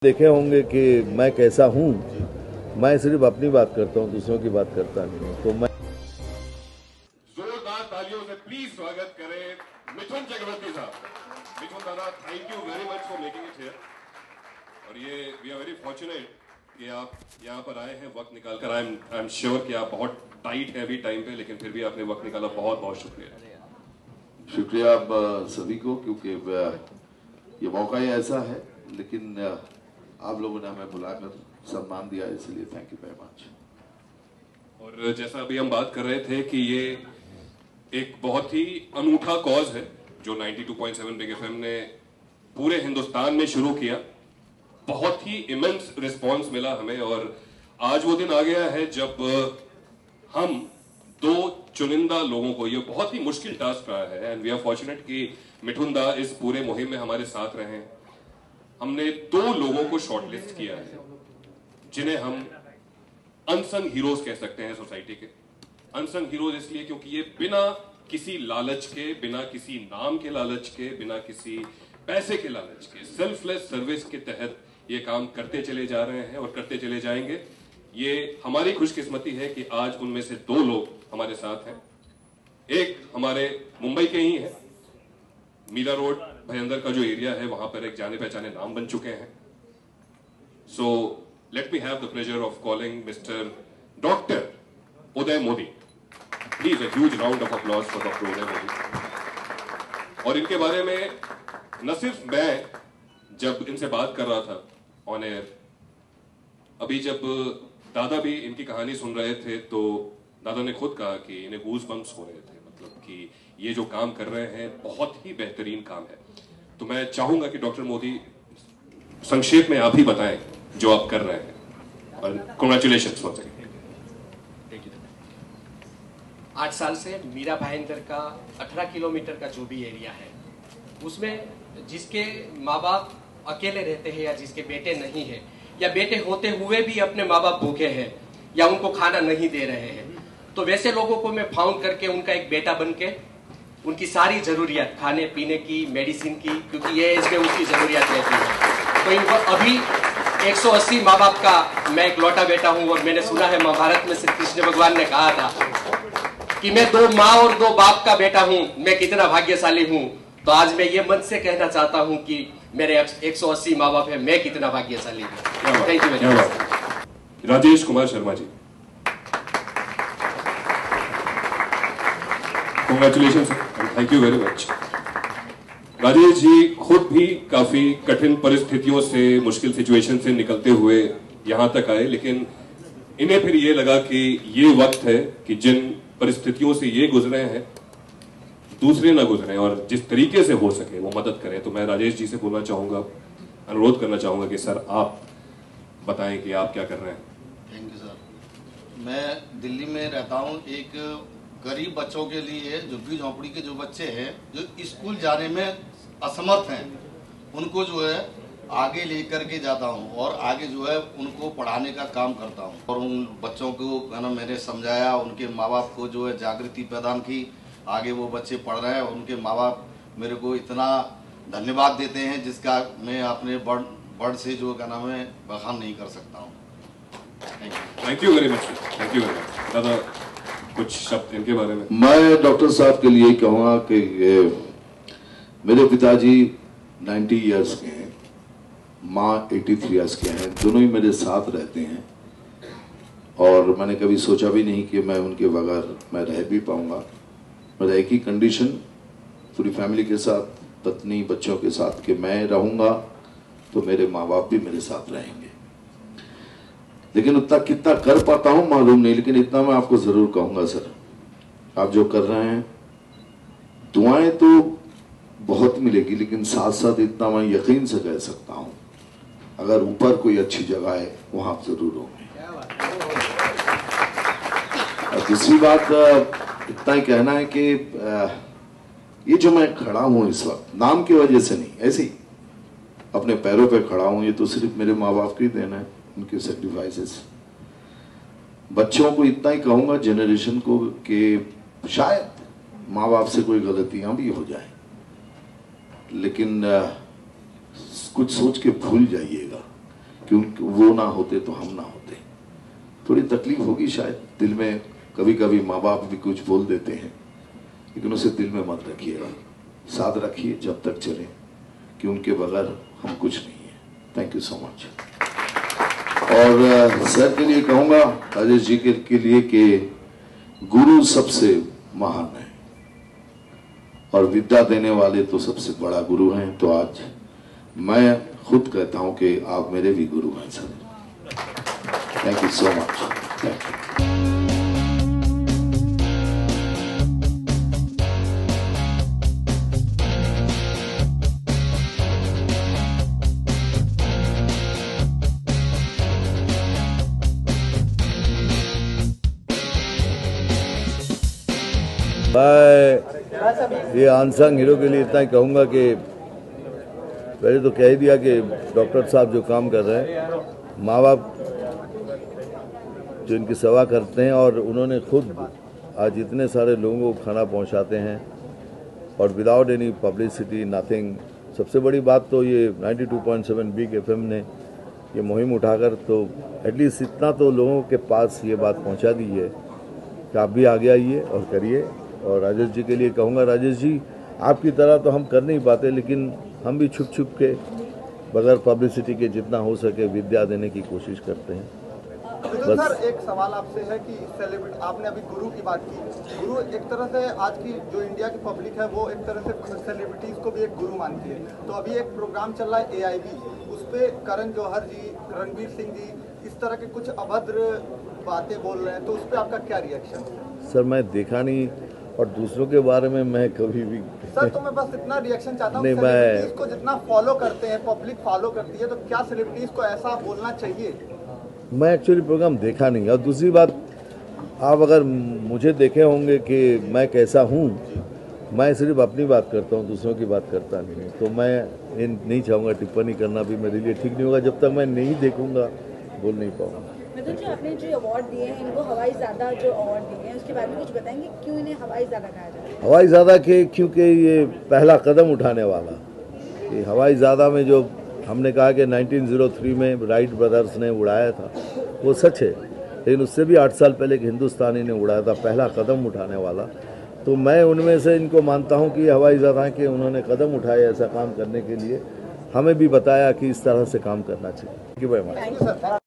देखे होंगे कि मैं कैसा हूँ। मैं सिर्फ अपनी बात करता हूँ, दूसरों की बात करता नहीं हूँ। तो मैं जोरदार तालियों से प्लीज स्वागत करें मिथुन चक्रवर्ती साहब। मिथुन दादा, thank you very much for making it here. और ये वी आर वेरी फॉर्चुनेट कि आप यहाँ पर आए हैं, वक्त निकाल कर। आई एम श्योर कि आप बहुत टाइट है अभी टाइम पे, लेकिन फिर भी आपने वक्त निकाला। बहुत बहुत शुक्रिया। शुक्रिया आप सभी को, क्योंकि ये मौका ही ऐसा है। लेकिन आप लोगों ने हमें बुलाकर सम्मान दिया, इसलिए थैंक यू वेरी मच। और जैसा अभी हम बात कर रहे थे कि ये एक बहुत ही अनूठा कॉज है जो 92.7 बिग एफएम ने पूरे हिंदुस्तान में शुरू किया। बहुत ही इमेंस रिस्पांस मिला हमें, और आज वो दिन आ गया है जब हम दो चुनिंदा लोगों को, ये बहुत ही मुश्किल टास्क रहा है, एंड वी आर फॉर्चुनेट कि मिठुन दा इस पूरे मुहिम में हमारे साथ रहे। हमने दो लोगों को शॉर्टलिस्ट किया है जिन्हें हम अनसंग हीरोज कह सकते हैं सोसाइटी के। अनसंग हीरोज इसलिए क्योंकि ये बिना किसी लालच के, बिना किसी नाम के लालच के, बिना किसी पैसे के लालच के, सेल्फलेस सर्विस के तहत ये काम करते चले जा रहे हैं और करते चले जाएंगे। ये हमारी खुशकिस्मती है कि आज उनमें से दो लोग हमारे साथ हैं। एक हमारे मुंबई के ही हैं, मीरा रोड भयंदर का जो एरिया है वहां पर एक जाने पहचाने नाम बन चुके हैं। So let me have the pleasure of calling mister doctor Uday Modi. Please a huge round of applause for doctor Uday Modi. और इनके बारे में न सिर्फ मैं जब इनसे बात कर रहा था ऑन एयर, अभी जब दादा भी इनकी कहानी सुन रहे थे तो दादा ने खुद कहा कि इन्हें गूज बम्प्स हो रहे थे। मतलब कि ये जो काम कर रहे हैं बहुत ही बेहतरीन काम है। तो मैं चाहूंगा कि डॉक्टर मोदी संक्षेप में आप ही बताएं जो आप कर रहे हैं। और कांग्रेचुलेशंस वंस अगेन। 8 साल से मीरा भाईंदर का 18 किलोमीटर का जो भी एरिया है, उसमें जिसके माँ बाप अकेले रहते हैं या जिसके बेटे नहीं है, या बेटे होते हुए भी अपने माँ बाप भूखे हैं या उनको खाना नहीं दे रहे हैं, तो वैसे लोगों को मैं फाउंड करके उनका एक बेटा बन के उनकी सारी जरूरियात, खाने पीने की, मेडिसिन की, क्योंकि ये एज में उसकी जरूरियात रहती है, तो इनको अभी 180 माँ बाप का मैं एक लौटा बेटा हूँ। और मैंने सुना है महाभारत में श्री कृष्ण भगवान ने कहा था कि मैं 2 माँ और 2 बाप का बेटा हूँ, मैं कितना भाग्यशाली हूँ। तो आज मैं ये मन से कहना चाहता हूँ कि मेरे 180 माँ बाप है, मैं कितना भाग्यशाली हूँ। Thank you very much. Rajesh Kumar Sharma ji, congratulations, thank you very much. Rajesh ji खुद भी काफी कठिन परिस्थितियों से, मुश्किल सिचुएशन से निकलते हुए यहां तक आए, लेकिन इन्हें फिर ये लगा कि ये वक्त है कि जिन परिस्थितियों से ये गुजरे हैं दूसरे ना गुजरे, और जिस तरीके से हो सके वो मदद करें। तो मैं राजेश जी से बोलना चाहूंगा, अनुरोध करना चाहूंगा कि सर आप बताएं कि आप क्या कर रहे हैं। Thank you sir. मैं दिल्ली में रहता हूं। एक गरीब बच्चों के लिए, झुग्गी झोंपड़ी के जो बच्चे हैं जो स्कूल जाने में असमर्थ हैं, उनको जो है आगे लेकर के जाता हूं और आगे जो है उनको पढ़ाने का काम करता हूं। और उन बच्चों को मैंने समझाया, उनके माँ बाप को जो है जागृति प्रदान की, आगे वो बच्चे पढ़ रहे हैं। उनके माँ बाप मेरे को इतना धन्यवाद देते हैं जिसका मैं अपने वर्ड से जो क्या नाम है बखान नहीं कर सकता हूँ। Thank you very much. Thank you very much. दादा कुछ शब्द इनके बारे में। मैं डॉक्टर साहब के लिए कहूँगा कि मेरे पिताजी 90 इयर्स के हैं, माँ 83 इयर्स के हैं, दोनों ही मेरे साथ रहते हैं। और मैंने कभी सोचा भी नहीं कि मैं उनके बगैर मैं रह भी पाऊंगा। मेरा एक ही कंडीशन पूरी फैमिली के साथ, पत्नी बच्चों के साथ, कि मैं रहूंगा तो मेरे माँ बाप भी मेरे साथ रहेंगे। लेकिन उतना कितना कर पाता हूं मालूम नहीं, लेकिन इतना मैं आपको जरूर कहूंगा सर, आप जो कर रहे हैं, दुआएं तो बहुत मिलेगी, लेकिन साथ साथ इतना मैं यकीन से कह सकता हूं, अगर ऊपर कोई अच्छी जगह है वहां आप जरूर होंगे। और दूसरी बात इतना ही कहना है कि ये जो मैं खड़ा हूं इस वक्त, नाम की वजह से नहीं, ऐसे ही अपने पैरों पे खड़ा हूं, ये तो सिर्फ मेरे माँ बाप की देन है, उनके सेक्रीफाइसेस। बच्चों को इतना ही कहूंगा, जनरेशन को, कि शायद माँ बाप से कोई गलतियां भी हो जाए, लेकिन कुछ सोच के भूल जाइएगा कि वो ना होते तो हम ना होते। थोड़ी तकलीफ होगी शायद दिल में, कभी कभी माँ बाप भी कुछ बोल देते हैं, लेकिन उसे दिल में मत रखिएगा, साथ रखिए जब तक चले, कि उनके बगैर हम कुछ नहीं है। Thank you so much. और सर के लिए कहूँगा, राजेश जी के लिए, कि गुरु सबसे महान है और विद्या देने वाले तो सबसे बड़ा गुरु हैं। तो आज मैं खुद कहता हूं कि आप मेरे भी गुरु हैं sir. Thank you so much. Thank you. मैं ये अनसंग हीरो के लिए इतना ही कहूँगा कि पहले तो कह ही दिया कि डॉक्टर साहब जो काम कर रहे हैं, माँ बाप जो इनकी सेवा करते हैं, और उन्होंने खुद आज इतने सारे लोगों को खाना पहुंचाते हैं और विदाउट एनी पब्लिसिटी, नथिंग। सबसे बड़ी बात तो ये 92.7 बिग FM ने ये मुहिम उठाकर तो एटलीस्ट इतना तो लोगों के पास ये बात पहुंचा दी है कि आप भी आगे आइए और करिए। और राजेश जी के लिए कहूँगा, राजेश जी आपकी तरह तो हम कर नहीं पाते, लेकिन हम भी छुप छुप के बगैर पब्लिसिटी के जितना हो सके विद्या देने की कोशिश करते हैं। बस सर, एक सवाल आपसे है कि सेलिब्रिटी, आपने अभी गुरु की बात की। गुरु एक तरह से आज की जो इंडिया की पब्लिक है वो एक तरह से सेलिब्रिटीज को भी एक गुरु मानती है। तो अभी एक प्रोग्राम चल रहा है AIB, उस पर करण जौहर जी, रणवीर सिंह जी इस तरह के कुछ अभद्र बातें बोल रहे हैं, तो उस पर आपका क्या रिएक्शन है? सर मैं देखा नहीं, और दूसरों के बारे में मैं कभी भी सर, तो मैं बस इतना रिएक्शन चाहता हूँ, मैं को जितना फॉलो करते हैं, पब्लिक फॉलो करती है, तो क्या सेलिब्रिटीज को ऐसा बोलना चाहिए? मैं एक्चुअली प्रोग्राम देखा नहीं। और दूसरी बात, आप अगर मुझे देखे होंगे कि मैं कैसा हूँ, मैं सिर्फ अपनी बात करता हूँ, दूसरों की बात करता नहीं। तो मैं नहीं चाहूँगा, टिप्पणी करना भी मेरे लिए ठीक नहीं होगा। जब तक मैं नहीं देखूँगा बोल नहीं पाऊँगा। मिथुन जी, आपने जो अवार्ड दिए हैं, इनको हवाई ज़्यादा जो अवार्ड दिए हैं उसके बारे में कुछ बताएंगे, क्यों इन्हें हवाई ज़्यादा कहा जाता है? हवाई ज़्यादा के क्योंकि ये पहला कदम उठाने वाला, ये हवाई ज़्यादा में जो हमने कहा कि 1903 में राइट ब्रदर्स ने उड़ाया था, वो सच है, लेकिन उससे भी 8 साल पहले एक हिंदुस्तानी ने उड़ाया था, पहला कदम उठाने वाला। तो मैं उनमें से इनको मानता हूँ कि हवाई ज़्यादा के उन्होंने कदम उठाए ऐसा काम करने के लिए, हमें भी बताया कि इस तरह से काम करना चाहिए। Thank you very much.